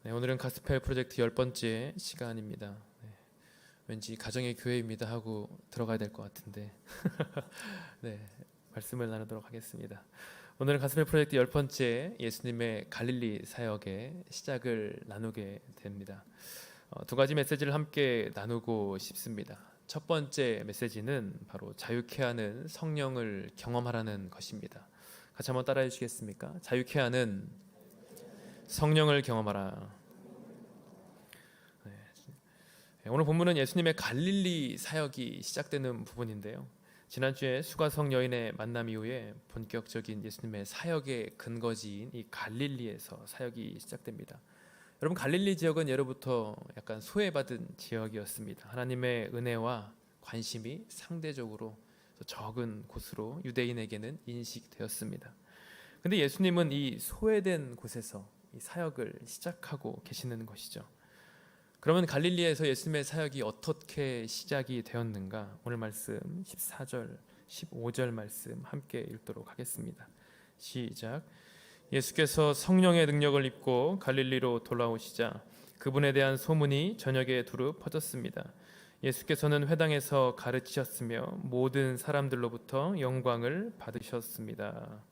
네, 오늘은 가스펠 프로젝트 10번째 시간입니다. 네, 왠지 가정의 교회입니다 하고 들어가야 될 것 같은데 네, 말씀을 나누도록 하겠습니다. 오늘은 가스펠 프로젝트 10번째 예수님의 갈릴리 사역의 시작을 나누게 됩니다. 두 가지 메시지를 함께 나누고 싶습니다. 첫 번째 메시지는 바로 자유케 하는 성령을 경험하라는 것입니다. 같이 한번 따라해 주시겠습니까? 자유케 하는 성령을 경험하라. 오늘 본문은 예수님의 갈릴리 사역이 시작되는 부분인데요. 지난주에 수가성 여인의 만남 이후에 본격적인 예수님의 사역의 근거지인 이 갈릴리에서 사역이 시작됩니다. 여러분, 갈릴리 지역은 예로부터 약간 소외받은 지역이었습니다. 하나님의 은혜와 관심이 상대적으로 적은 곳으로 유대인에게는 인식되었습니다. 근데 예수님은 이 소외된 곳에서 이 사역을 시작하고 계시는 것이죠. 그러면 갈릴리에서 예수님의 사역이 어떻게 시작이 되었는가? 오늘 말씀 14절, 15절 말씀 함께 읽도록 하겠습니다. 시작. 예수께서 성령의 능력을 입고 갈릴리로 돌아오시자 그분에 대한 소문이 전역에 두루 퍼졌습니다. 예수께서는 회당에서 가르치셨으며 모든 사람들로부터 영광을 받으셨습니다.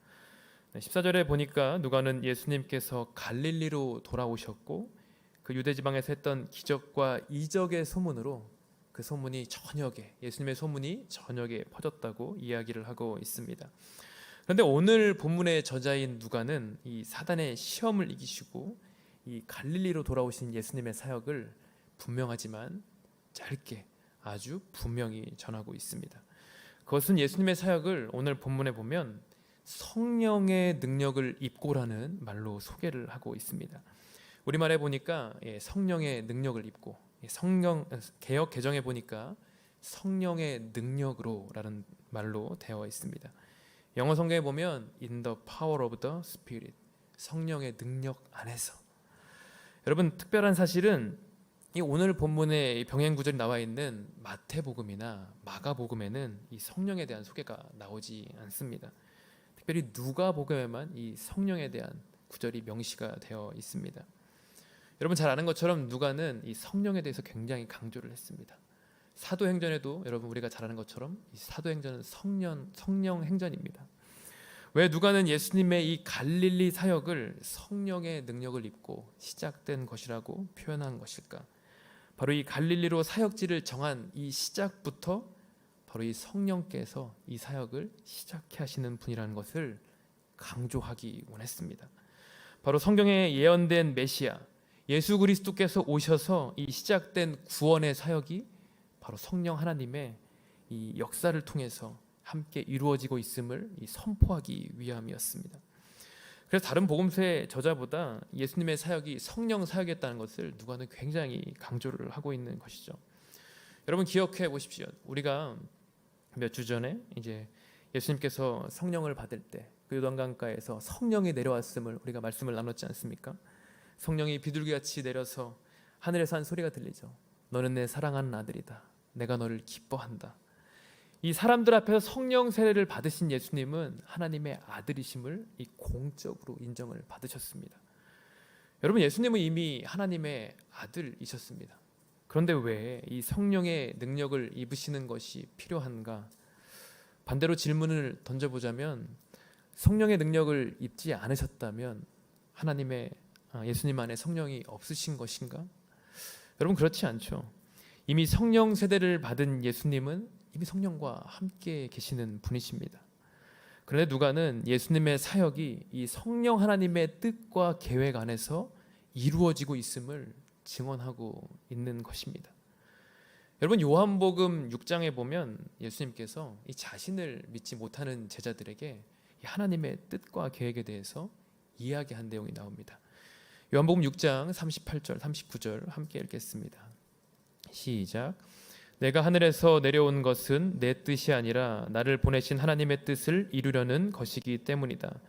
14절에 보니까 누가는 예수님께서 갈릴리로 돌아오셨고 그 유대 지방에서 했던 기적과 이적의 소문으로 그 소문이 전역에, 예수님의 소문이 전역에 퍼졌다고 이야기를 하고 있습니다. 그런데 오늘 본문의 저자인 누가는 이 사단의 시험을 이기시고 이 갈릴리로 돌아오신 예수님의 사역을 분명하지만 짧게 아주 분명히 전하고 있습니다. 그것은 예수님의 사역을 오늘 본문에 보면 성령의 능력을 입고라는 말로 소개를 하고 있습니다. 우리말에 보니까 성령의 능력을 입고, 성령 개역 개정에 보니까 성령의 능력으로라는 말로 되어 있습니다. 영어 성경에 보면 in the power of the Spirit, 성령의 능력 안에서. 여러분, 특별한 사실은 이 오늘 본문에 병행 구절이 나와 있는 마태복음이나 마가복음에는 이 성령에 대한 소개가 나오지 않습니다. 특별히 누가복음에만 이 성령에 대한 구절이 명시가 되어 있습니다. 여러분 잘 아는 것처럼 누가는 이 성령에 대해서 굉장히 강조를 했습니다. 사도행전에도 여러분 우리가 잘 아는 것처럼 이 사도행전은 성령 행전입니다. 왜 누가는 예수님의 이 갈릴리 사역을 성령의 능력을 입고 시작된 것이라고 표현한 것일까? 바로 이 갈릴리로 사역지를 정한 이 시작부터 바로 이 성령께서 이 사역을 시작해 하시는 분이라는 것을 강조하기 원했습니다. 바로 성경에 예언된 메시아 예수 그리스도께서 오셔서 이 시작된 구원의 사역이 바로 성령 하나님의 이 역사를 통해서 함께 이루어지고 있음을 선포하기 위함이었습니다. 그래서 다른 복음서의 저자보다 예수님의 사역이 성령 사역이었다는 것을 누가는 굉장히 강조를 하고 있는 것이죠. 여러분 기억해 보십시오. 우리가 몇 주 전에 이제 예수님께서 성령을 받을 때 그 요단강가에서 성령이 내려왔음을 우리가 말씀을 나눴지 않습니까? 성령이 비둘기같이 내려서 하늘에서 한 소리가 들리죠. 너는 내 사랑하는 아들이다. 내가 너를 기뻐한다. 이 사람들 앞에서 성령 세례를 받으신 예수님은 하나님의 아들이심을 이 공적으로 인정을 받으셨습니다. 여러분 예수님은 이미 하나님의 아들이셨습니다. 그런데 왜 이 성령의 능력을 입으시는 것이 필요한가? 반대로 질문을 던져보자면 성령의 능력을 입지 않으셨다면 예수님 안에 성령이 없으신 것인가? 여러분 그렇지 않죠. 이미 성령 세대를 받은 예수님은 이미 성령과 함께 계시는 분이십니다. 그런데 누가는 예수님의 사역이 이 성령 하나님의 뜻과 계획 안에서 이루어지고 있음을 증언하고 있는 것입니다. 여러분 요한복음 6장에 보면 예수님께서 이 자신을 믿지 못하는 제자들에게 하나님의 뜻과 계획에 대해서 이야기한 내용이 나옵니다. 요한복음 6장 38절 39절 함께 읽겠습니다. 시작. 내가 하늘에서 내려온 것은 내 뜻이 아니라 나를 보내신 하나님의 뜻을 이루려는 것이기 때문이다.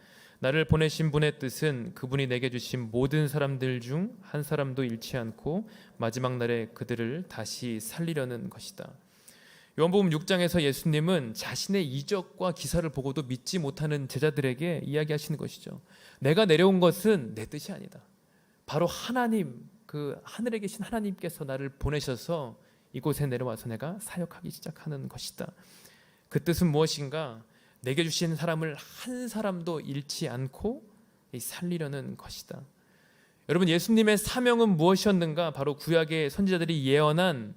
나를 보내신 분의 뜻은 그분이 내게 주신 모든 사람들 중 한 사람도 잃지 않고 마지막 날에 그들을 다시 살리려는 것이다. 요한복음 6장에서 예수님은 자신의 이적과 기사를 보고도 믿지 못하는 제자들에게 이야기하시는 것이죠. 내가 내려온 것은 내 뜻이 아니다. 바로 하나님, 그 하늘에 계신 하나님께서 나를 보내셔서 이곳에 내려와서 내가 사역하기 시작하는 것이다. 그 뜻은 무엇인가? 내게 주신 사람을 한 사람도 잃지 않고 살리려는 것이다. 여러분, 예수님의 사명은 무엇이었는가? 바로 구약의 선지자들이 예언한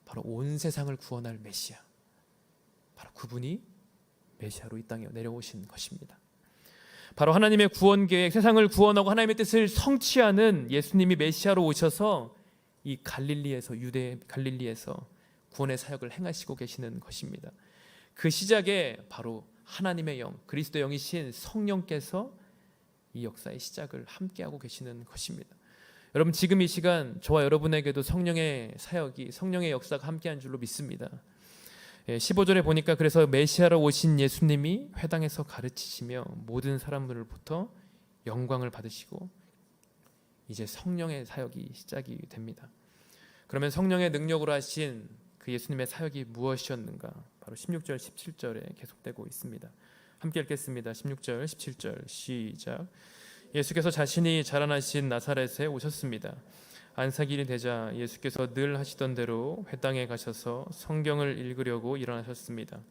바로 온 세상을 구원할 메시아, 바로 그분이 메시아로 이 땅에 내려오신 것입니다. 바로 하나님의 구원 계획, 세상을 구원하고 하나님의 뜻을 성취하는 예수님이 메시아로 오셔서 이 갈릴리에서, 유대 갈릴리에서 구원의 사역을 행하시고 계시는 것입니다. 그 시작에 바로 하나님의 영, 그리스도의 영이신 성령께서 이 역사의 시작을 함께하고 계시는 것입니다. 여러분, 지금 이 시간 저와 여러분에게도 성령의 사역이, 성령의 역사가 함께한 줄로 믿습니다. 15절에 보니까 그래서 메시아로 오신 예수님이 회당에서 가르치시며 모든 사람들로부터 영광을 받으시고 이제 성령의 사역이 시작이 됩니다. 그러면 성령의 능력으로 하신 그 예수님의 사역이 무엇이었는가? 바로 16절, 17절에 계속되고 있습니다. 함께 읽겠습니다. 16절, 17절 시작. 예수께서 자신이 자라나신 나사렛에 오셨습니다. 안식일이 되자 예수께서 늘 하시던 대로 회당에 가셔서 성경을 읽으려고 일어나셨습니다.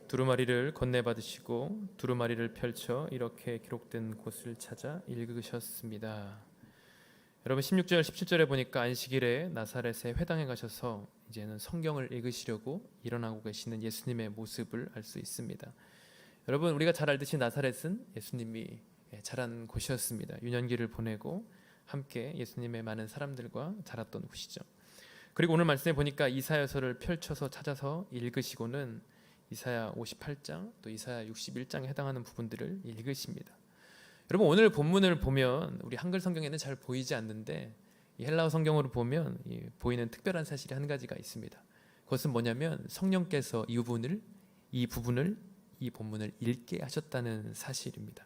두루마리를 건네받으시고 두루마리를 펼쳐 이렇게 기록된 곳을 찾아 읽으셨습니다. 여러분, 16절 17절에 보니까 안식일에 나사렛의 회당에 가셔서 이제는 성경을 읽으시려고 일어나고 계시는 예수님의 모습을 알 수 있습니다. 여러분, 우리가 잘 알듯이 나사렛은 예수님이 자란 곳이었습니다. 유년기를 보내고 함께 예수님의 많은 사람들과 자랐던 곳이죠. 그리고 오늘 말씀에 보니까 이사야서를 펼쳐서 찾아서 읽으시고는 이사야 58장 또 이사야 61장에 해당하는 부분들을 읽으십니다. 여러분, 오늘 본문을 보면 우리 한글 성경에는 잘 보이지 않는데 이 헬라어 성경으로 보면 보이는 특별한 사실이 한 가지가 있습니다. 그것은 뭐냐면 성령께서 이 부분을 이 본문을 읽게 하셨다는 사실입니다.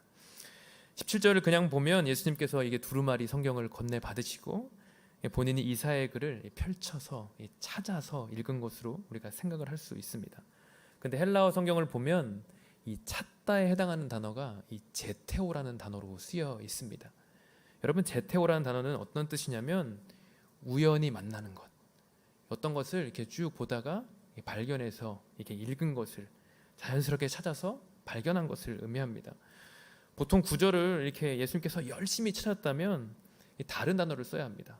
17절을 그냥 보면 예수님께서 이게 두루마리 성경을 건네 받으시고 본인이 이사야의 글을 펼쳐서 찾아서 읽은 것으로 우리가 생각을 할 수 있습니다. 근데 헬라어 성경을 보면 이 찾다에 해당하는 단어가 이 제테오라는 단어로 쓰여 있습니다. 여러분, 제테오라는 단어는 어떤 뜻이냐면 우연히 만나는 것, 어떤 것을 이렇게 쭉 보다가 발견해서 이렇게 읽은 것을 자연스럽게 찾아서 발견한 것을 의미합니다. 보통 구절을 이렇게 예수님께서 열심히 찾았다면 다른 단어를 써야 합니다.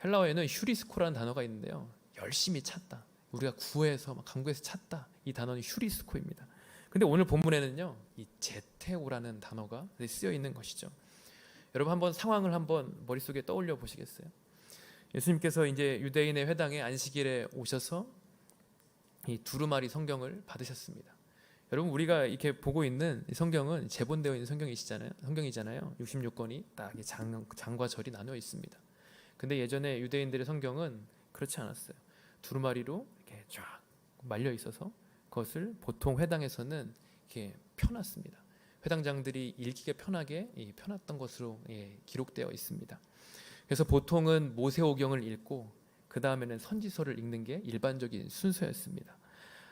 헬라어에는 휴리스코라는 단어가 있는데요, 열심히 찾다, 우리가 구해서 강구해서 찾다, 이 단어는 휴리스코입니다. 근데 오늘 본문에는요, 이 제테오라는 단어가 쓰여 있는 것이죠. 여러분, 한번 상황을 한번 머릿속에 떠올려 보시겠어요? 예수님께서 이제 유대인의 회당에 안식일에 오셔서 이 두루마리 성경을 받으셨습니다. 여러분, 우리가 이렇게 보고 있는 이 성경은 제본되어 있는 성경이잖아요. 66권이 딱 장과 절이 나뉘어 있습니다. 근데 예전에 유대인들의 성경은 그렇지 않았어요. 두루마리로 이렇게 쫙 말려 있어서 그것을 보통 회당에서는 이렇게 펴놨습니다. 회당장들이 읽기가 편하게 펴놨던 것으로 기록되어 있습니다. 그래서 보통은 모세오경을 읽고 그 다음에는 선지서를 읽는 게 일반적인 순서였습니다.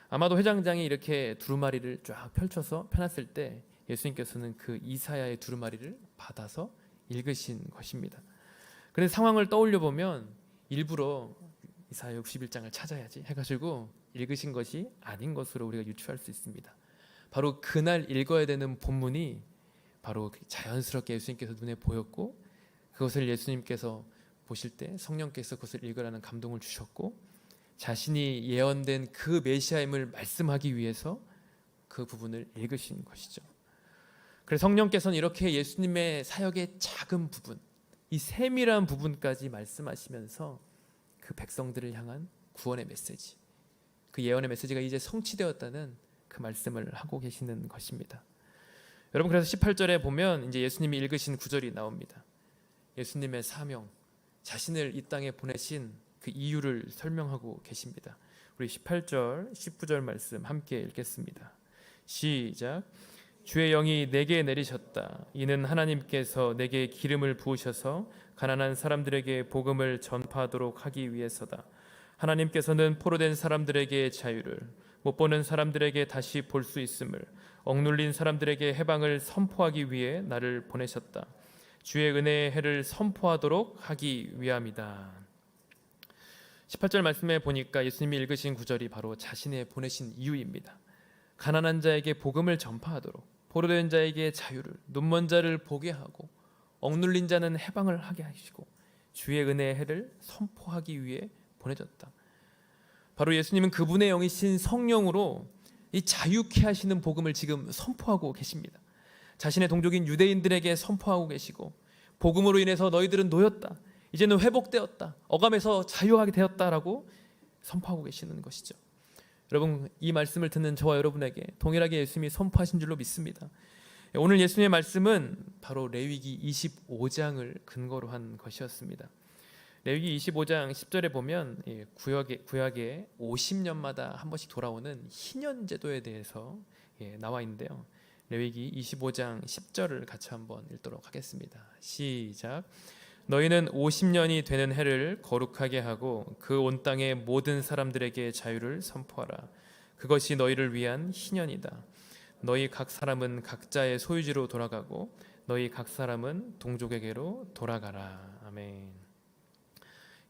아마도 회당장이 이렇게 두루마리를 쫙 펼쳐서 펴놨을 때 예수님께서는 그 이사야의 두루마리를 받아서 읽으신 것입니다. 그런데 상황을 떠올려 보면 일부러 이사야 61장을 찾아야지 해가지고 읽으신 것이 아닌 것으로 우리가 유추할 수 있습니다. 바로 그날 읽어야 되는 본문이 바로 자연스럽게 예수님께서 눈에 보였고 그것을 예수님께서 보실 때 성령께서 그것을 읽으라는 감동을 주셨고 자신이 예언된 그 메시아임을 말씀하기 위해서 그 부분을 읽으신 것이죠. 그래서 성령께서는 이렇게 예수님의 사역의 작은 부분, 이 세밀한 부분까지 말씀하시면서 그 백성들을 향한 구원의 메시지, 그 예언의 메시지가 이제 성취되었다는 그 말씀을 하고 계시는 것입니다. 여러분, 그래서 18절에 보면 이제 예수님이 읽으신 구절이 나옵니다. 예수님의 사명, 자신을 이 땅에 보내신 그 이유를 설명하고 계십니다. 우리 18절, 19절 말씀 함께 읽겠습니다. 시작. 주의 영이 내게 내리셨다. 이는 하나님께서 내게 기름을 부으셔서 가난한 사람들에게 복음을 전파하도록 하기 위해서다. 하나님께서는 포로된 사람들에게 자유를, 못 보는 사람들에게 다시 볼 수 있음을, 억눌린 사람들에게 해방을 선포하기 위해 나를 보내셨다. 주의 은혜의 해를 선포하도록 하기 위함이다. 18절 말씀에 보니까 예수님이 읽으신 구절이 바로 자신의 보내신 이유입니다. 가난한 자에게 복음을 전파하도록, 포로된 자에게 자유를, 눈먼 자를 보게 하고, 억눌린 자는 해방을 하게 하시고, 주의 은혜의 해를 선포하기 위해 보내졌다. 바로 예수님은 그분의 영이신 성령으로 이 자유케 하시는 복음을 지금 선포하고 계십니다. 자신의 동족인 유대인들에게 선포하고 계시고, 복음으로 인해서 너희들은 놓였다, 이제는 회복되었다, 어감에서 자유하게 되었다라고 선포하고 계시는 것이죠. 여러분, 이 말씀을 듣는 저와 여러분에게 동일하게 예수님이 선포하신 줄로 믿습니다. 오늘 예수님의 말씀은 바로 레위기 25장을 근거로 한 것이었습니다. 레위기 25장 10절에 보면 구약에 50년마다 한 번씩 돌아오는 희년 제도에 대해서 나와 있는데요. 레위기 25장 10절을 같이 한번 읽도록 하겠습니다. 시작. 너희는 50년이 되는 해를 거룩하게 하고 그 온 땅의 모든 사람들에게 자유를 선포하라. 그것이 너희를 위한 희년이다. 너희 각 사람은 각자의 소유지로 돌아가고 너희 각 사람은 동족에게로 돌아가라. 아멘.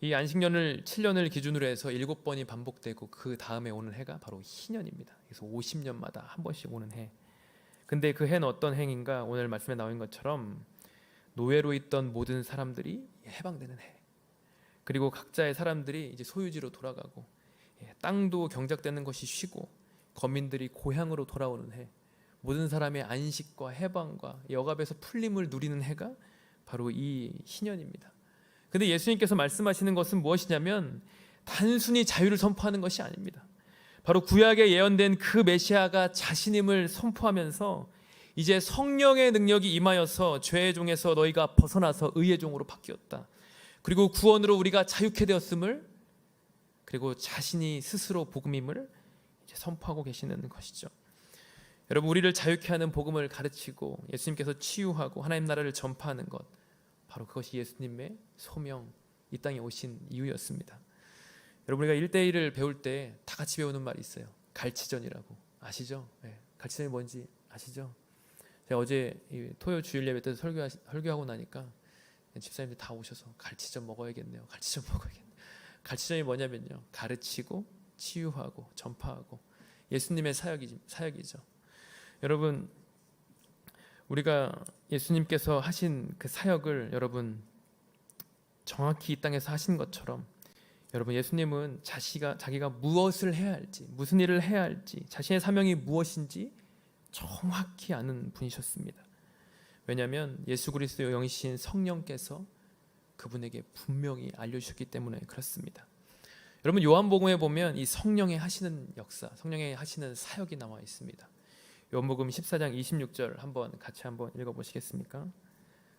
이 안식년을 7년을 기준으로 해서 7번이 반복되고 그 다음에 오는 해가 바로 희년입니다. 그래서 50년마다 한 번씩 오는 해. 근데 그 해는 어떤 해인가? 오늘 말씀에 나온 것처럼 노예로 있던 모든 사람들이 해방되는 해. 그리고 각자의 사람들이 이제 소유지로 돌아가고, 땅도 경작되는 것이 쉬고, 거민들이 고향으로 돌아오는 해. 모든 사람의 안식과 해방과 억압에서 풀림을 누리는 해가 바로 이 희년입니다. 근데 예수님께서 말씀하시는 것은 무엇이냐면 단순히 자유를 선포하는 것이 아닙니다. 바로 구약에 예언된 그 메시아가 자신임을 선포하면서 이제 성령의 능력이 임하여서 죄의 종에서 너희가 벗어나서 의의 종으로 바뀌었다. 그리고 구원으로 우리가 자유케 되었음을, 그리고 자신이 스스로 복음임을 이제 선포하고 계시는 것이죠. 여러분, 우리를 자유케 하는 복음을 가르치고 예수님께서 치유하고 하나님 나라를 전파하는 것, 바로 그것이 예수님의 소명, 이 땅에 오신 이유였습니다. 여러분, 우리가 1대1을 배울 때 다 같이 배우는 말이 있어요. 갈치전이라고. 아시죠? 네. 갈치전이 뭔지 아시죠? 제가 어제 토요 주일 예배 때 설교하고 나니까 집사님들 다 오셔서 갈치전 먹어야겠네요. 갈치전 먹어야겠네요. 갈치전이 뭐냐면요, 가르치고 치유하고 전파하고 예수님의 사역이죠. 여러분, 우리가 예수님께서 하신 그 사역을 여러분 정확히 이 땅에서 하신 것처럼, 여러분, 예수님은 자기가 무엇을 해야 할지, 무슨 일을 해야 할지, 자신의 사명이 무엇인지 정확히 아는 분이셨습니다. 왜냐하면 예수 그리스도의 영이신 성령께서 그분에게 분명히 알려주셨기 때문에 그렇습니다. 여러분, 요한복음에 보면 이 성령의 하시는 역사, 성령의 하시는 사역이 나와 있습니다. 요한복음 14장 26절 같이 한번 읽어보시겠습니까?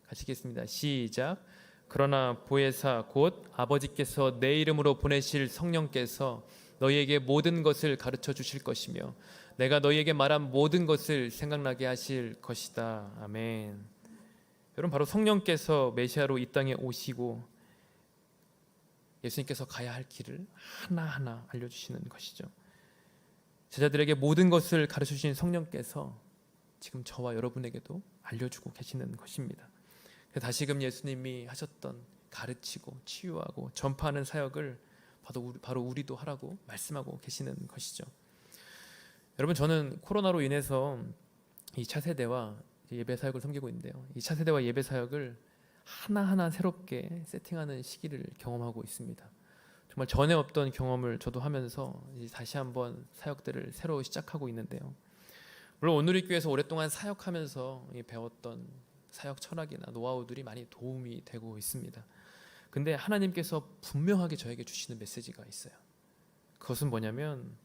같이 읽겠습니다. 시작. 그러나 보혜사 곧 아버지께서 내 이름으로 보내실 성령께서 너희에게 모든 것을 가르쳐 주실 것이며 내가 너희에게 말한 모든 것을 생각나게 하실 것이다. 아멘. 여러분, 바로 성령께서 메시아로 이 땅에 오시고 예수님께서 가야 할 길을 하나하나 알려주시는 것이죠. 제자들에게 모든 것을 가르쳐 주신 성령께서 지금 저와 여러분에게도 알려주고 계시는 것입니다. 다시금 예수님이 하셨던 가르치고 치유하고 전파하는 사역을 바로 우리도 하라고 말씀하고 계시는 것이죠. 여러분, 저는 코로나로 인해서 이 차세대와 예배 사역을 섬기고 있는데요, 이 차세대와 예배 사역을 하나하나 새롭게 세팅하는 시기를 경험하고 있습니다. 정말 전에 없던 경험을 저도 하면서 이제 다시 한번 사역들을 새로 시작하고 있는데요, 물론 오누리교회에서 오랫동안 사역하면서 배웠던 사역 철학이나 노하우들이 많이 도움이 되고 있습니다. 근데 하나님께서 분명하게 저에게 주시는 메시지가 있어요. 그것은 뭐냐면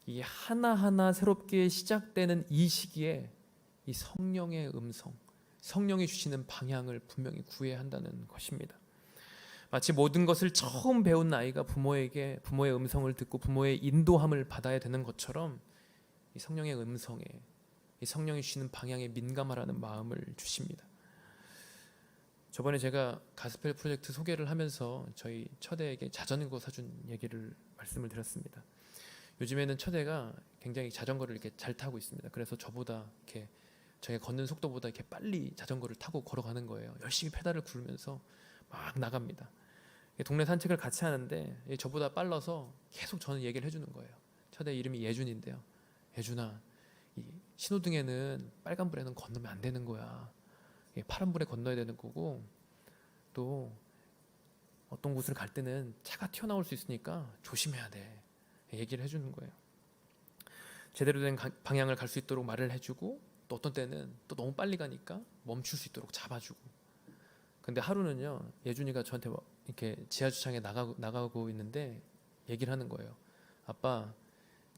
이 하나하나 새롭게 시작되는 이 시기에 이 성령의 음성, 성령이 주시는 방향을 분명히 구해야 한다는 것입니다. 마치 모든 것을 처음 배운 아이가 부모의 음성을 듣고 부모의 인도함을 받아야 되는 것처럼 이 성령의 음성에, 이 성령이 주시는 방향에 민감하라는 마음을 주십니다. 저번에 제가 가스펠 프로젝트 소개를 하면서 저희 처대에게 자전거 사준 말씀을 드렸습니다. 요즘에는 처대가 굉장히 자전거를 이렇게 잘 타고 있습니다. 그래서 저보다 이렇게 저희가 걷는 속도보다 이렇게 빨리 자전거를 타고 걸어가는 거예요. 열심히 페달을 굴면서 막 나갑니다. 동네 산책을 같이 하는데 저보다 빨라서 계속 저는 얘기를 해주는 거예요. 첫애 이름이 예준인데요. 예준아, 이 신호등에는 빨간불에는 건너면 안 되는 거야. 파란불에 건너야 되는 거고, 또 어떤 곳을 갈 때는 차가 튀어나올 수 있으니까 조심해야 돼. 얘기를 해주는 거예요. 제대로 된 방향을 갈 수 있도록 말을 해주고, 또 어떤 때는 또 너무 빨리 가니까 멈출 수 있도록 잡아주고. 근데 하루는요, 예준이가 저한테 이렇게 지하주차장에 나가고 있는데 얘기를 하는 거예요. 아빠,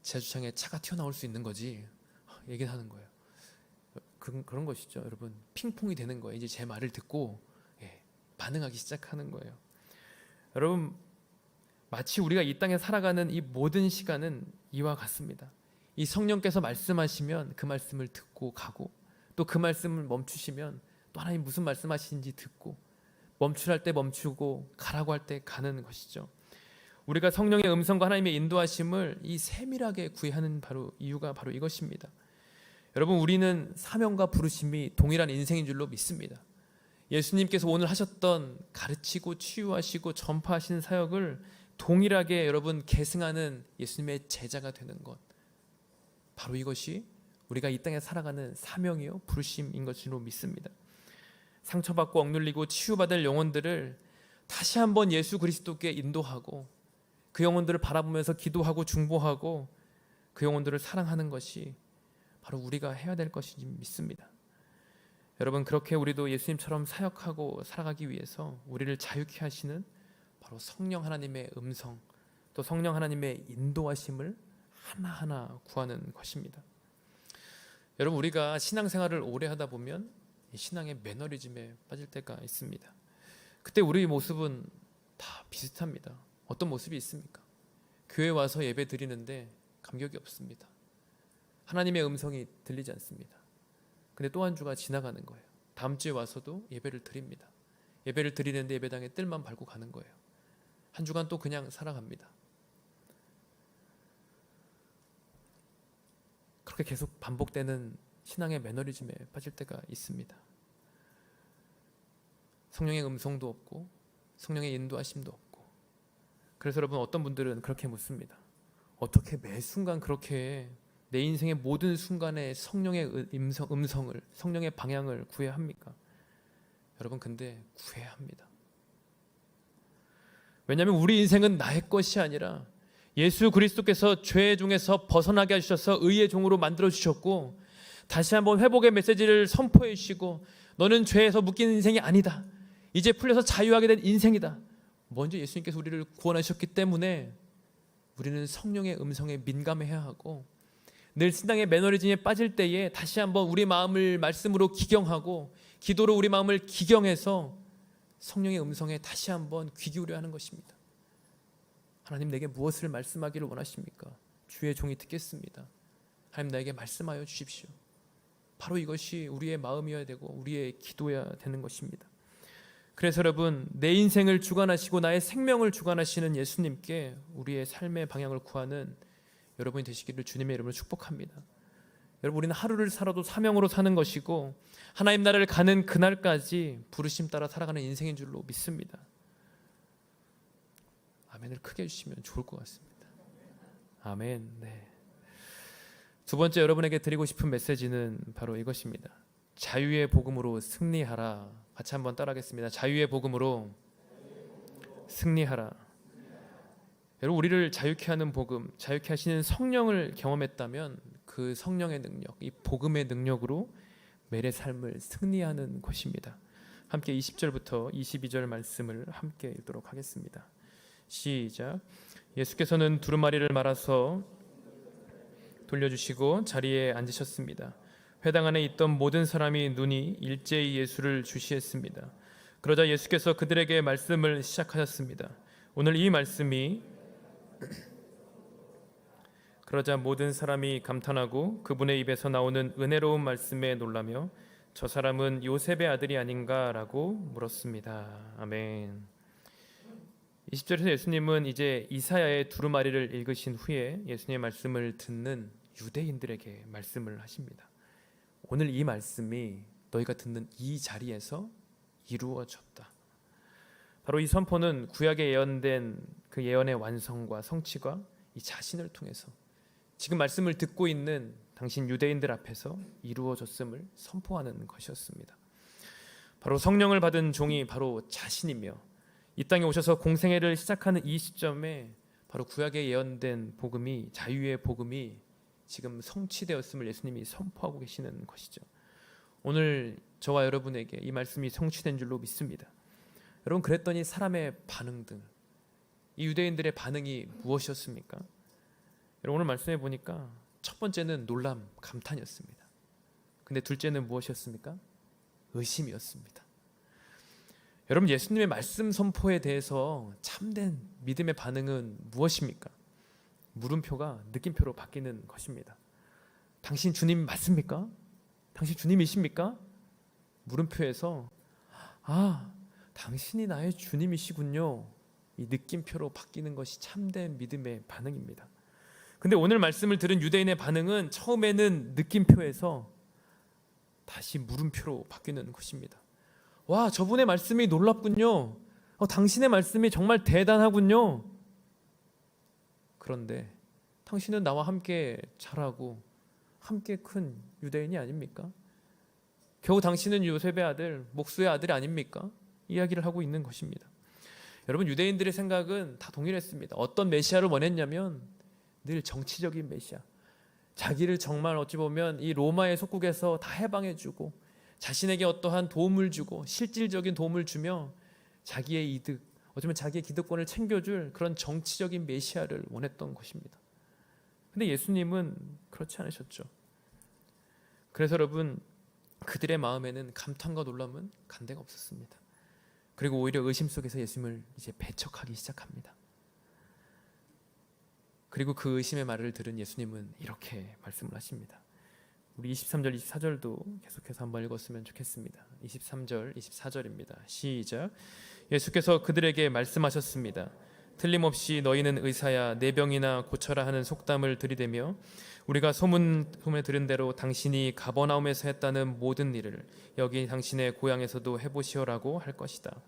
지하주차장에 차가 튀어나올 수 있는 거지? 얘기를 하는 거예요. 그런 것이죠, 여러분. 핑퐁이 되는 거예요. 이제 제 말을 듣고 반응하기 시작하는 거예요. 여러분, 마치 우리가 이 땅에 살아가는 이 모든 시간은 이와 같습니다. 이 성령께서 말씀하시면 그 말씀을 듣고 가고, 또 그 말씀을 멈추시면 또 하나님 무슨 말씀하시는지 듣고, 멈추랄 때 멈추고 가라고 할 때 가는 것이죠. 우리가 성령의 음성과 하나님의 인도하심을 이 세밀하게 구애하는 이유가 바로 이것입니다. 여러분, 우리는 사명과 부르심이 동일한 인생인 줄로 믿습니다. 예수님께서 오늘 하셨던 가르치고 치유하시고 전파하시는 사역을 동일하게 여러분 계승하는 예수님의 제자가 되는 것, 바로 이것이 우리가 이 땅에 살아가는 사명이요 부르심인 것으로 믿습니다. 상처받고 억눌리고 치유받을 영혼들을 다시 한번 예수 그리스도께 인도하고, 그 영혼들을 바라보면서 기도하고 중보하고 그 영혼들을 사랑하는 것이 바로 우리가 해야 될 것인지 믿습니다. 여러분, 그렇게 우리도 예수님처럼 사역하고 살아가기 위해서 우리를 자유케 하시는 바로 성령 하나님의 음성, 또 성령 하나님의 인도하심을 하나하나 구하는 것입니다. 여러분, 우리가 신앙생활을 오래 하다 보면 신앙의 매너리즘에 빠질 때가 있습니다. 그때 우리 모습은 다 비슷합니다. 어떤 모습이 있습니까? 교회 와서 예배 드리는데 감격이 없습니다. 하나님의 음성이 들리지 않습니다. 근데 또 한 주가 지나가는 거예요. 다음 주에 와서도 예배를 드립니다. 예배를 드리는데 예배당에 뜰만 밟고 가는 거예요. 한 주간 또 그냥 살아갑니다. 그렇게 계속 반복되는 신앙의 매너리즘에 빠질 때가 있습니다. 성령의 음성도 없고 성령의 인도하심도 없고. 그래서 여러분, 어떤 분들은 그렇게 묻습니다. 어떻게 매 순간 그렇게 내 인생의 모든 순간에 성령의 음성을, 성령의 방향을 구해야 합니까? 여러분, 근데 구해야 합니다. 왜냐하면 우리 인생은 나의 것이 아니라 예수 그리스도께서 죄 중에서 벗어나게 하셔서 의의 종으로 만들어 주셨고, 다시 한번 회복의 메시지를 선포해 주시고, 너는 죄에서 묶인 인생이 아니다, 이제 풀려서 자유하게 된 인생이다. 먼저 예수님께서 우리를 구원하셨기 때문에 우리는 성령의 음성에 민감해야 하고, 늘 신앙의 매너리즘에 빠질 때에 다시 한번 우리 마음을 말씀으로 기경하고 기도로 우리 마음을 기경해서 성령의 음성에 다시 한번 귀 기울여야 하는 것입니다. 하나님, 내게 무엇을 말씀하기를 원하십니까? 주의 종이 듣겠습니다. 하나님, 나에게 말씀하여 주십시오. 바로 이것이 우리의 마음이어야 되고 우리의 기도여야 되는 것입니다. 그래서 여러분, 내 인생을 주관하시고 나의 생명을 주관하시는 예수님께 우리의 삶의 방향을 구하는 여러분이 되시기를 주님의 이름으로 축복합니다. 여러분, 우리는 하루를 살아도 사명으로 사는 것이고 하나님 나라를 가는 그날까지 부르심 따라 살아가는 인생인 줄로 믿습니다. 아멘을 크게 해주시면 좋을 것 같습니다. 아멘. 네. 두 번째 여러분에게 드리고 싶은 메시지는 바로 이것입니다. 자유의 복음으로 승리하라. 같이 한번 따라하겠습니다. 자유의 복음으로 승리하라. 여러분, 우리를 자유케 하는 복음, 자유케 하시는 성령을 경험했다면 그 성령의 능력, 이 복음의 능력으로 매일의 삶을 승리하는 것입니다. 함께 20절부터 22절 말씀을 함께 읽도록 하겠습니다. 시작. 예수께서는 두루마리를 말아서 돌려주시고 자리에 앉으셨습니다. 회당 안에 있던 모든 사람이 눈이 일제히 예수를 주시했습니다. 그러자 예수께서 그들에게 말씀을 시작하셨습니다. 오늘 이 말씀이 그러자 모든 사람이 감탄하고 그분의 입에서 나오는 은혜로운 말씀에 놀라며 저 사람은 요셉의 아들이 아닌가라고 물었습니다. 아멘. 20절에서 예수님은 이제 이사야의 두루마리를 읽으신 후에 예수님의 말씀을 듣는 유대인들에게 말씀을 하십니다. 오늘 이 말씀이 너희가 듣는 이 자리에서 이루어졌다. 바로 이 선포는 구약에 예언된 그 예언의 완성과 성취가 이 자신을 통해서 지금 말씀을 듣고 있는 당신 유대인들 앞에서 이루어졌음을 선포하는 것이었습니다. 바로 성령을 받은 종이 바로 자신이며 이 땅에 오셔서 공생애를 시작하는 이 시점에 바로 구약에 예언된 복음이, 자유의 복음이 지금 성취되었음을 예수님이 선포하고 계시는 것이죠. 오늘 저와 여러분에게 이 말씀이 성취된 줄로 믿습니다. 여러분, 그랬더니 사람의 반응들, 이 유대인들의 반응이 무엇이었습니까? 여러분, 오늘 말씀해 보니까 첫 번째는 놀람, 감탄이었습니다. 근데 둘째는 무엇이었습니까? 의심이었습니다. 여러분, 예수님의 말씀 선포에 대해서 참된 믿음의 반응은 무엇입니까? 물음표가 느낌표로 바뀌는 것입니다. 당신 주님 맞습니까? 당신 주님이십니까? 물음표에서 당신이 나의 주님이시군요, 이 느낌표로 바뀌는 것이 참된 믿음의 반응입니다. 근데 오늘 말씀을 들은 유대인의 반응은 처음에는 느낌표에서 다시 물음표로 바뀌는 것입니다. 와, 저분의 말씀이 놀랍군요. 당신의 말씀이 정말 대단하군요. 그런데 당신은 나와 함께 자라고 함께 큰 유대인이 아닙니까? 겨우 당신은 요셉의 아들, 목수의 아들이 아닙니까? 이야기를 하고 있는 것입니다. 여러분, 유대인들의 생각은 다 동일했습니다. 어떤 메시아를 원했냐면 늘 정치적인 메시아, 자기를 정말 어찌 보면 이 로마의 속국에서 다 해방해주고 자신에게 어떠한 도움을 주고 실질적인 도움을 주며 자기의 이득, 어쩌면 자기의 기득권을 챙겨줄 그런 정치적인 메시아를 원했던 것입니다. 근데 예수님은 그렇지 않으셨죠. 그래서 여러분, 그들의 마음에는 감탄과 놀람은 간데가 없었습니다. 그리고 오히려 의심 속에서 예수님을 이제 배척하기 시작합니다. 그리고 그 의심의 말을 들은 예수님은 이렇게 말씀을 하십니다. 우리 23절, 24절도 계속해서 한번 읽었으면 좋겠습니다. 23절, 24절입니다. 시작. 예수께서 그들에게 말씀하셨습니다. 틀림없이 너희는 의사야 내 병이나 고쳐라 하는 속담을 들이대며 우리가 소문에 들은 대로 당신이 가버나움에서 했다는 모든 일을 여기 당신의 고향에서도 해보시오라고 할 것이다.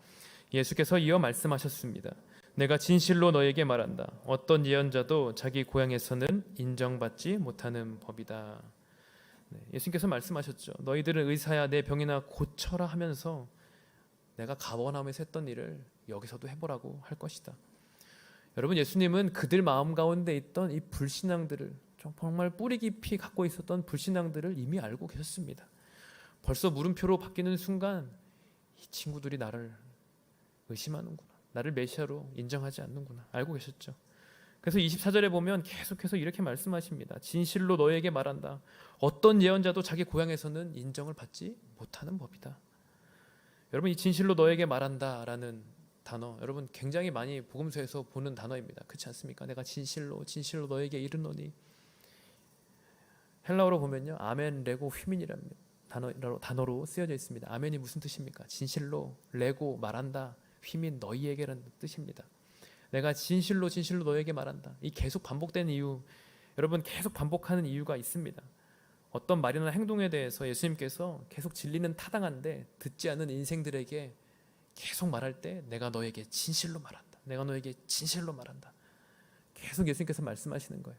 예수께서 이어 말씀하셨습니다. 내가 진실로 너에게 말한다. 어떤 예언자도 자기 고향에서는 인정받지 못하는 법이다. 예수님께서 말씀하셨죠. 너희들은 의사야 내 병이나 고쳐라 하면서 내가 가버나움에서 했던 일을 여기서도 해보라고 할 것이다. 여러분, 예수님은 그들 마음 가운데 있던 이 불신앙들을, 정말 뿌리 깊이 갖고 있었던 불신앙들을 이미 알고 계셨습니다. 벌써 물음표로 바뀌는 순간 이 친구들이 나를 의심하는구나, 나를 메시아로 인정하지 않는구나 알고 계셨죠. 그래서 24절에 보면 계속해서 이렇게 말씀하십니다. 진실로 너에게 말한다. 어떤 예언자도 자기 고향에서는 인정을 받지 못하는 법이다. 여러분, 이 진실로 너에게 말한다라는 단어, 여러분 굉장히 많이 복음서에서 보는 단어입니다. 그렇지 않습니까? 내가 진실로 너에게 이르노니. 헬라어로 보면요, 아멘 레고 휘민이라는 단어로 쓰여져 있습니다. 아멘이 무슨 뜻입니까? 진실로, 레고 말한다, 휘민 너희에게라는 뜻입니다. 내가 진실로 너에게 말한다. 이 계속 반복되는 이유, 여러분 계속 반복하는 이유가 있습니다. 어떤 말이나 행동에 대해서 예수님께서 계속 진리는 타당한데 듣지 않는 인생들에게 계속 말할 때 내가 너에게 진실로 말한다. 내가 너에게 진실로 말한다. 계속 예수님께서 말씀하시는 거예요.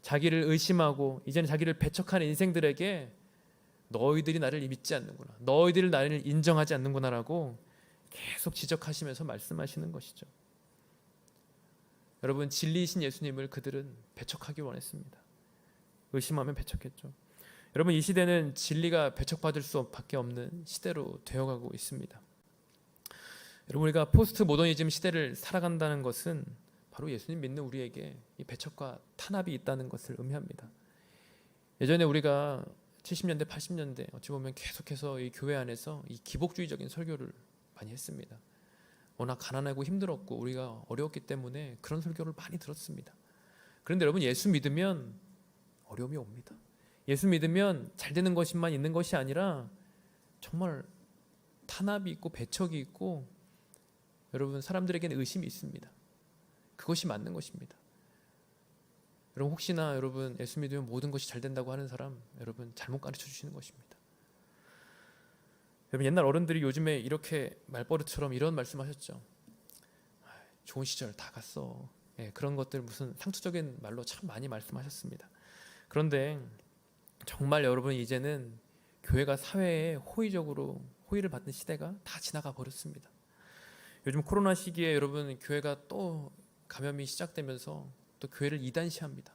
자기를 의심하고 이제는 자기를 배척하는 인생들에게 너희들이 나를 믿지 않는구나, 너희들이 나를 인정하지 않는구나라고 계속 지적하시면서 말씀하시는 것이죠. 여러분, 진리이신 예수님을 그들은 배척하기 원했습니다. 의심하면 배척했죠. 여러분, 이 시대는 진리가 배척받을 수밖에 없는 시대로 되어가고 있습니다. 여러분, 우리가 포스트 모더니즘 시대를 살아간다는 것은 바로 예수님 믿는 우리에게 이 배척과 탄압이 있다는 것을 의미합니다. 예전에 우리가 70년대, 80년대 어찌 보면 계속해서 이 교회 안에서 이 기복주의적인 설교를 많이 했습니다. 워낙 가난하고 힘들었고 우리가 어려웠기 때문에 그런 설교를 많이 들었습니다. 그런데 여러분, 예수 믿으면 어려움이 옵니다. 예수 믿으면 잘 되는 것만 있는 것이 아니라 정말 탄압이 있고 배척이 있고, 여러분 사람들에게는 의심이 있습니다. 그것이 맞는 것입니다. 여러분 혹시나 여러분 예수 믿으면 모든 것이 잘 된다고 하는 사람 여러분 잘못 가르쳐 주시는 것입니다. 여러분 옛날 어른들이 요즘에 이렇게 말버릇처럼 이런 말씀하셨죠. 좋은 시절 다 갔어. 예, 그런 것들 무슨 상투적인 말로 참 많이 말씀하셨습니다. 그런데 정말 여러분 이제는 교회가 사회에 호의를 받는 시대가 다 지나가 버렸습니다. 요즘 코로나 시기에 여러분 교회가 또 감염이 시작되면서 또 교회를 이단시합니다.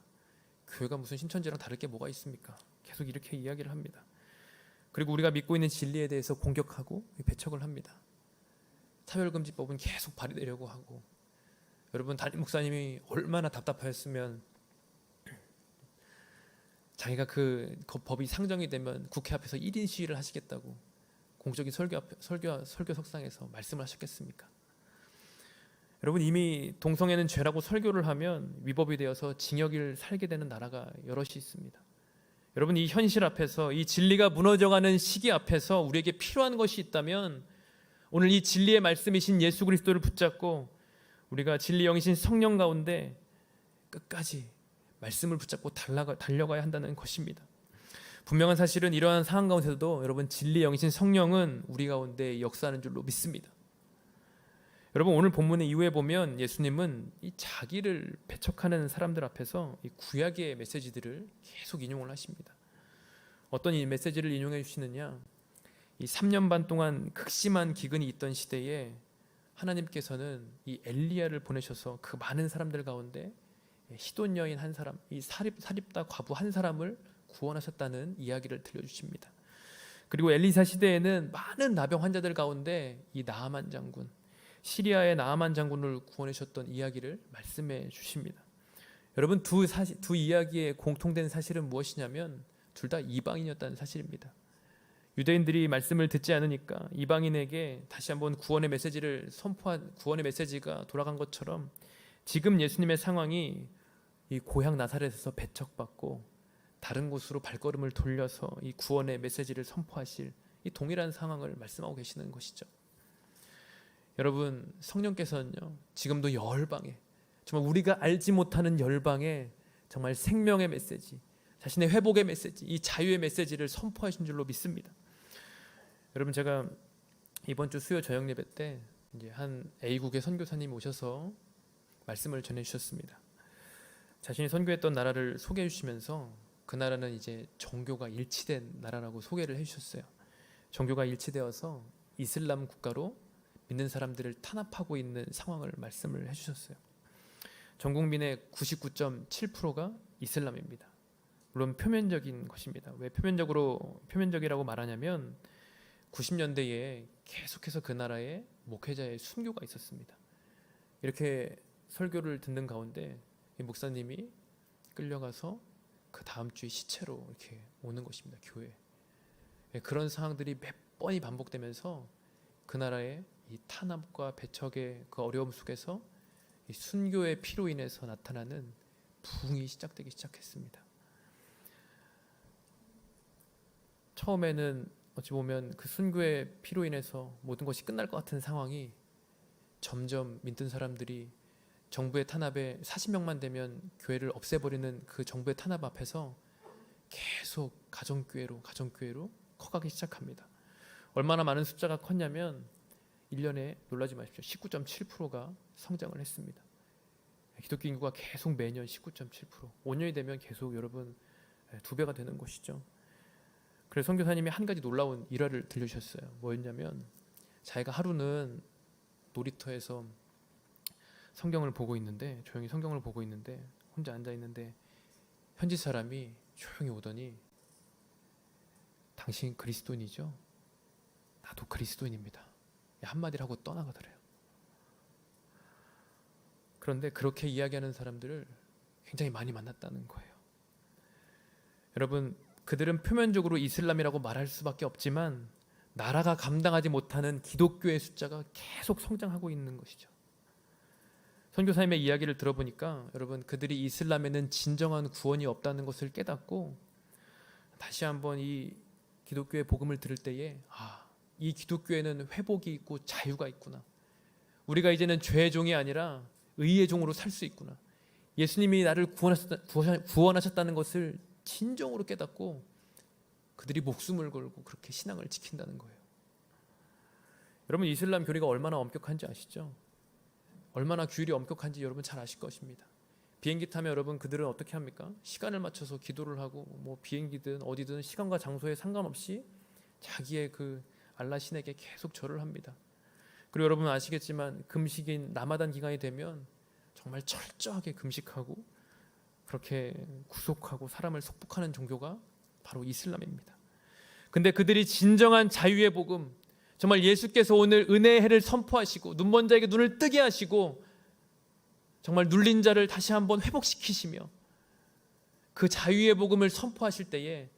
교회가 무슨 신천지랑 다를 게 뭐가 있습니까? 계속 이렇게 이야기를 합니다. 그리고 우리가 믿고 있는 진리에 대해서 공격하고 배척을 합니다. 차별금지법은 계속 발의되려고 하고 여러분 담임 목사님이 얼마나 답답하였으면 자기가 그 법이 상정이 되면 국회 앞에서 1인 시위를 하시겠다고 공적인 설교 석상에서 말씀을 하셨겠습니까? 여러분 이미 동성애는 죄라고 설교를 하면 위법이 되어서 징역을 살게 되는 나라가 여럿이 있습니다. 여러분 이 현실 앞에서 이 진리가 무너져가는 시기 앞에서 우리에게 필요한 것이 있다면 오늘 이 진리의 말씀이신 예수 그리스도를 붙잡고 우리가 진리 영이신 성령 가운데 끝까지 말씀을 붙잡고 달려가야 한다는 것입니다. 분명한 사실은 이러한 상황 가운데서도 여러분 진리 영이신 성령은 우리 가운데 역사하는 줄로 믿습니다. 여러분 오늘 본문의 이후에 보면 예수님은 이 자기를 배척하는 사람들 앞에서 이 구약의 메시지들을 계속 인용을 하십니다. 어떤 이 메시지를 인용해 주시느냐? 이 3년 반 동안 극심한 기근이 있던 시대에 하나님께서는 이 엘리야를 보내셔서 그 많은 사람들 가운데 시돈 여인 한 사람, 이 사립다 과부 한 사람을 구원하셨다는 이야기를 들려주십니다. 그리고 엘리사 시대에는 많은 나병 환자들 가운데 이 나아만 장군, 시리아의 나아만 장군을 구원하셨던 이야기를 말씀해 주십니다. 여러분 두 이야기의 공통된 사실은 무엇이냐면 둘 다 이방인이었다는 사실입니다. 유대인들이 말씀을 듣지 않으니까 이방인에게 다시 한번 구원의 메시지를 선포한 구원의 메시지가 돌아간 것처럼 지금 예수님의 상황이 이 고향 나사렛에서 배척받고 다른 곳으로 발걸음을 돌려서 이 구원의 메시지를 선포하실 이 동일한 상황을 말씀하고 계시는 것이죠. 여러분 성령께서는요 지금도 열방에 정말 우리가 알지 못하는 열방에 정말 생명의 메시지, 자신의 회복의 메시지, 이 자유의 메시지를 선포하신 줄로 믿습니다. 여러분 제가 이번 주 수요 저녁 예배 때 이제 한 A국의 선교사님이 오셔서 말씀을 전해 주셨습니다. 자신이 선교했던 나라를 소개해 주시면서 그 나라는 이제 종교가 일치된 나라라고 소개를 해 주셨어요. 종교가 일치되어서 이슬람 국가로 믿는 사람들을 탄압하고 있는 상황을 말씀을 해주셨어요. 전 국민의 99.7%가 이슬람입니다. 물론 표면적인 것입니다. 왜 표면적이라고 말하냐면 90년대에 계속해서 그 나라에 목회자의 순교가 있었습니다. 이렇게 설교를 듣는 가운데 이 목사님이 끌려가서 그 다음 주에 시체로 이렇게 오는 것입니다. 교회에. 그런 상황들이 몇 번이 반복되면서 그 나라의 이 탄압과 배척의 그 어려움 속에서 이 순교의 피로 인해서 나타나는 부흥이 시작되기 시작했습니다. 처음에는 어찌 보면 그 순교의 피로 인해서 모든 것이 끝날 것 같은 상황이 점점 믿는 사람들이 정부의 탄압에 40명만 되면 교회를 없애버리는 그 정부의 탄압 앞에서 계속 가정교회로 커가기 시작합니다. 얼마나 많은 숫자가 컸냐면 1년에 놀라지 마십시오. 19.7%가 성장을 했습니다. 기독교 인구가 계속 매년 19.7%, 5년이 되면 계속 여러분 2배가 되는 것이죠. 그래서 선교사님이 한 가지 놀라운 일화를 들려주셨어요. 뭐였냐면 자기가 하루는 놀이터에서 조용히 성경을 보고 있는데 혼자 앉아 있는데 현지 사람이 조용히 오더니 당신 그리스도인이죠? 나도 그리스도인입니다. 한마디를 하고 떠나가더래요. 그런데 그렇게 이야기하는 사람들을 굉장히 많이 만났다는 거예요. 여러분 그들은 표면적으로 이슬람이라고 말할 수밖에 없지만 나라가 감당하지 못하는 기독교의 숫자가 계속 성장하고 있는 것이죠. 선교사님의 이야기를 들어보니까 여러분 그들이 이슬람에는 진정한 구원이 없다는 것을 깨닫고 다시 한번 이 기독교의 복음을 들을 때에 이 기독교에는 회복이 있고 자유가 있구나. 우리가 이제는 죄의 종이 아니라 의의 종으로 살 수 있구나. 예수님이 나를 구원하셨다는 것을 진정으로 깨닫고 그들이 목숨을 걸고 그렇게 신앙을 지킨다는 거예요. 여러분, 이슬람 교리가 얼마나 엄격한지 아시죠? 얼마나 규율이 엄격한지 여러분 잘 아실 것입니다. 비행기 타면 여러분 그들은 어떻게 합니까? 시간을 맞춰서 기도를 하고 뭐 비행기든 어디든 시간과 장소에 상관없이 자기의 그 알라 신에게 계속 절을 합니다. 그리고 여러분 아시겠지만 금식인 라마단 기간이 되면 정말 철저하게 금식하고 그렇게 구속하고 사람을 속복하는 종교가 바로 이슬람입니다. 근데 그들이 진정한 자유의 복음, 정말 예수께서 오늘 은혜의 해를 선포하시고 눈먼 자에게 눈을 뜨게 하시고 정말 눌린 자를 다시 한번 회복시키시며 그 자유의 복음을 선포하실 때에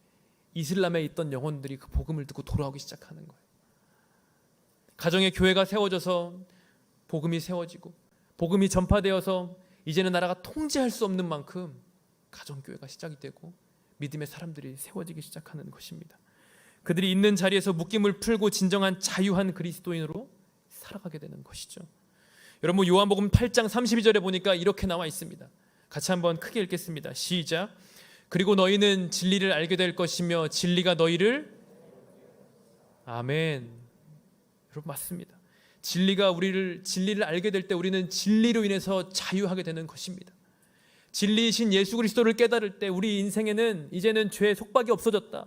이슬람에 있던 영혼들이 그 복음을 듣고 돌아오기 시작하는 거예요. 가정의 교회가 세워져서 복음이 세워지고 복음이 전파되어서 이제는 나라가 통제할 수 없는 만큼 가정교회가 시작이 되고 믿음의 사람들이 세워지기 시작하는 것입니다. 그들이 있는 자리에서 묶임을 풀고 진정한 자유한 그리스도인으로 살아가게 되는 것이죠. 여러분, 요한복음 8장 32절에 보니까 이렇게 나와 있습니다. 같이 한번 크게 읽겠습니다. 시작. 그리고 너희는 진리를 알게 될 것이며 진리가 너희를 아멘. 여러분 맞습니다. 진리를 알게 될 때 우리는 진리로 인해서 자유하게 되는 것입니다. 진리이신 예수 그리스도를 깨달을 때 우리 인생에는 이제는 죄의 속박이 없어졌다.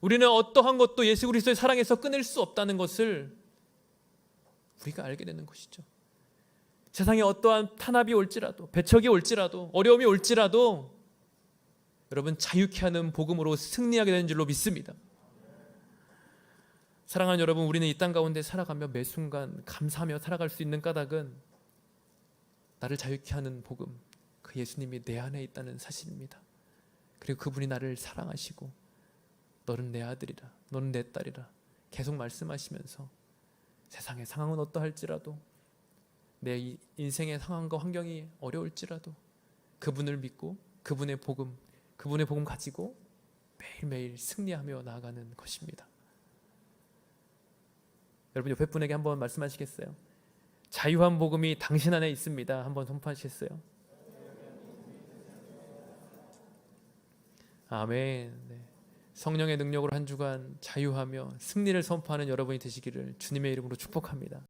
우리는 어떠한 것도 예수 그리스도의 사랑에서 끊을 수 없다는 것을 우리가 알게 되는 것이죠. 세상에 어떠한 탄압이 올지라도, 배척이 올지라도, 어려움이 올지라도 여러분 자유케 하는 복음으로 승리하게 되는 줄로 믿습니다. 사랑하는 여러분, 우리는 이 땅 가운데 살아가며 매 순간 감사하며 살아갈 수 있는 까닭은 나를 자유케 하는 복음, 그 예수님이 내 안에 있다는 사실입니다. 그리고 그분이 나를 사랑하시고 너는 내 아들이라, 너는 내 딸이라 계속 말씀하시면서 세상의 상황은 어떠할지라도 내 인생의 상황과 환경이 어려울지라도 그분을 믿고 그분의 복음 가지고 매일매일 승리하며 나아가는 것입니다. 여러분 옆에 분에게 한번 말씀하시겠어요? 자유한 복음이 당신 안에 있습니다. 한번 선포하시겠어요? 아멘. 네. 성령의 능력으로 한 주간 자유하며 승리를 선포하는 여러분이 되시기를 주님의 이름으로 축복합니다.